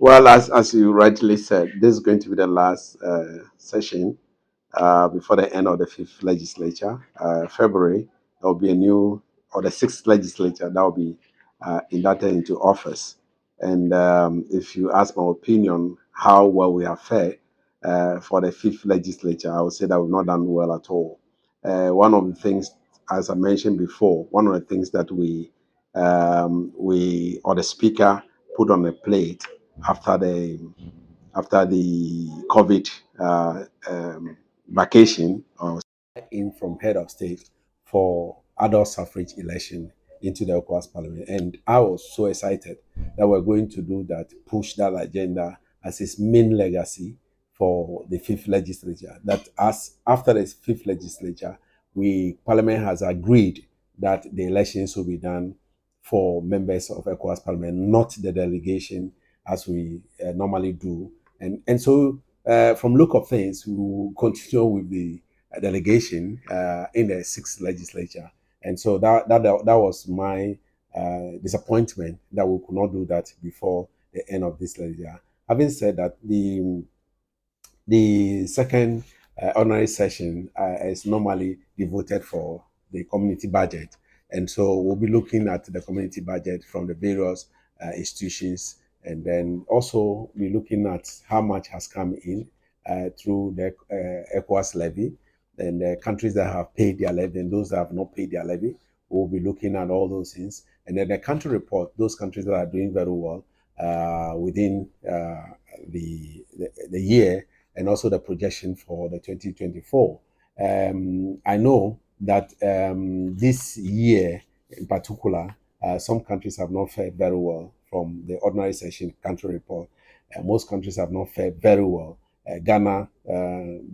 Well, as you rightly said, this is going to be the last session before the end of the fifth legislature. February, there will be a new, or the sixth legislature that will be inducted into office. And if you ask my opinion, how well we have fared for the fifth legislature, I would say that we've not done well at all. One of the things, as I mentioned before, one of the things that we or the speaker put on the plate after the COVID vacation or in from head of state for adult suffrage election into the ECOWAS Parliament. And I was so excited that we're going to do that, push that agenda as its main legacy for the fifth legislature. That as after the fifth legislature, Parliament has agreed that the elections will be done for members of ECOWAS Parliament, not the delegation as we normally do. And so, from look of things, we will continue with the delegation in the sixth legislature. And so that was my disappointment that we could not do that before the end of this legislature. Having said that, the second ordinary session is normally devoted for the community budget. And so we'll be looking at the community budget from the various institutions, and then also be looking at how much has come in through the ECOWAS levy, and the countries that have paid their levy and those that have not paid their levy. We'll be looking at all those things. And then the country report, those countries that are doing very well within the year, and also the projection for the 2024. I know that this year in particular, some countries have not fared very well from the ordinary session country report. Most countries have not fared very well. Ghana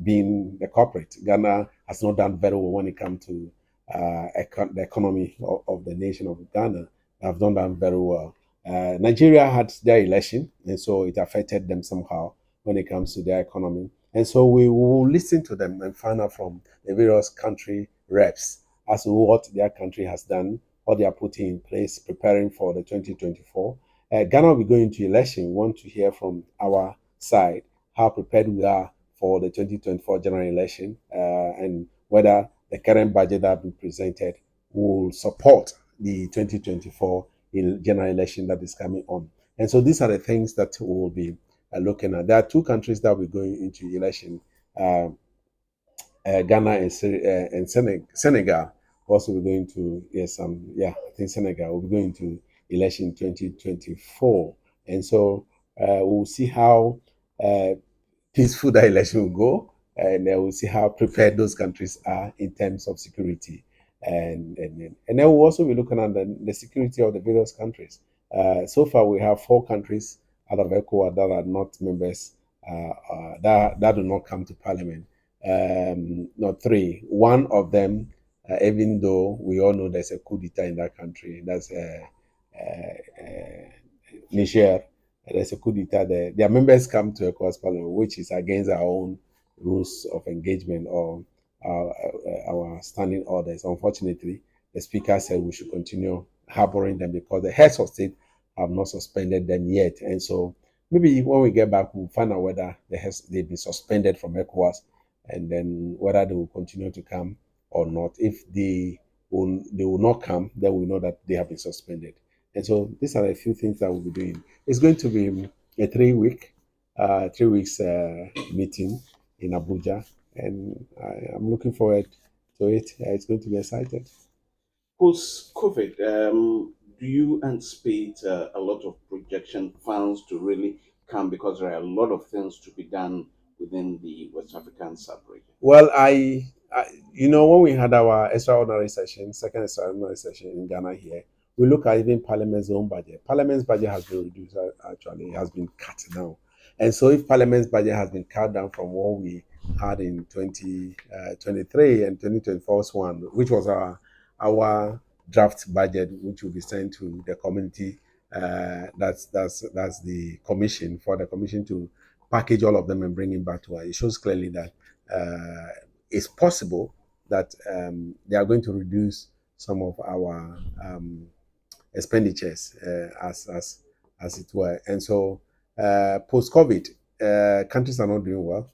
being the culprit. Ghana has not done very well when it comes to the economy of the nation of Ghana. They have not done very well. Nigeria had their election, and so it affected them somehow when it comes to their economy. And so we will listen to them and find out from the various country reps as to what their country has done, what they are putting in place, preparing for the 2024. Ghana will be going to election. We want to hear from our side how prepared we are for the 2024 general election and whether the current budget that has been presented will support the 2024 general election that is coming on. And so these are the things that we will be looking at. There are two countries that will be going into election, Ghana and Senegal. Also, we're going to, I think Senegal will be going to election 2024. And so we'll see how peaceful that election will go, and then we'll see how prepared those countries are in terms of security. And then we'll also be looking at the security of the various countries. So far, we have 4 countries out of ECOWAS that are not members, that do not come to parliament. Not 3. One of them, even though we all know there's a coup d'etat in that country, that's Niger. There's a coup d'etat there. Their members come to ECOWAS parliament, which is against our own rules of engagement or our standing orders. Unfortunately, the speaker said we should continue harboring them because the heads of state have not suspended them yet. And so maybe when we get back, we'll find out whether they've been suspended from ECOWAS, and then whether they will continue to come or not. If they will not come, then we know that they have been suspended. And so these are a few things that we'll be doing. It's going to be a 3 weeks meeting in Abuja, and I'm looking forward to it. It's going to be exciting. Post COVID, do you anticipate a lot of projection funds to really come because there are a lot of things to be done within the West African sub region? Well, when we had our extraordinary session, second extraordinary session in Ghana here, we look at even Parliament's own budget. Parliament's budget has been reduced, actually, it has been cut down. And so, if Parliament's budget has been cut down from what we had in 2023 and 2024's one, which was our draft budget, which will be sent to the community, that's the commission, for the commission to package all of them and bring it back to us. It shows clearly that it's possible that they are going to reduce some of our expenditures as it were. And so post-COVID, countries are not doing well.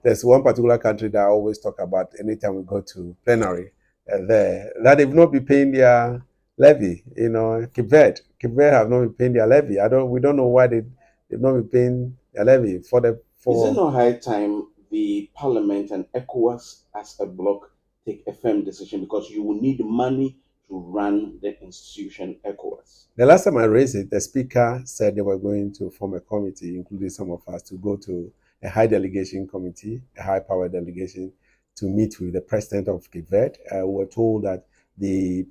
There's one particular country that I always talk about anytime we go to plenary there, that they've not been paying their levy. You know, Cape Verde have not been paying their levy. We don't know why they've not been paying their levy Is it for. not high time the Parliament and ECOWAS as a bloc take a firm decision because you will need money to run the institution ECOWAS? The last time I raised it, the speaker said they were going to form a committee, including some of us, to go to a high delegation committee, a high power delegation, to meet with the president of Cape Verde. We were told that the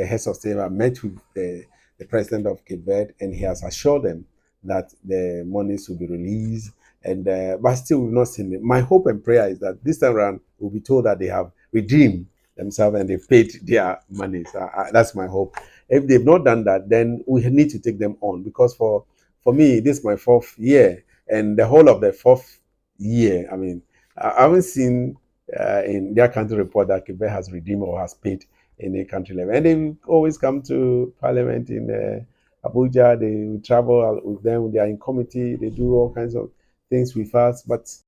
heads of state, have met with the president of Cape Verde, and he has assured them that the monies will be released. And but still, we've not seen it. My hope and prayer is that this time around, we'll be told that they have redeemed themselves and they've paid their money. So that's my hope. If they've not done that, then we need to take them on, because for me, this is my fourth year, and the whole of the fourth year, I mean, I haven't seen in their country report that Quebec has redeemed or has paid any country level, and they always come to Parliament in Abuja. They travel with them. They are in committee. They do all kinds of things with us, but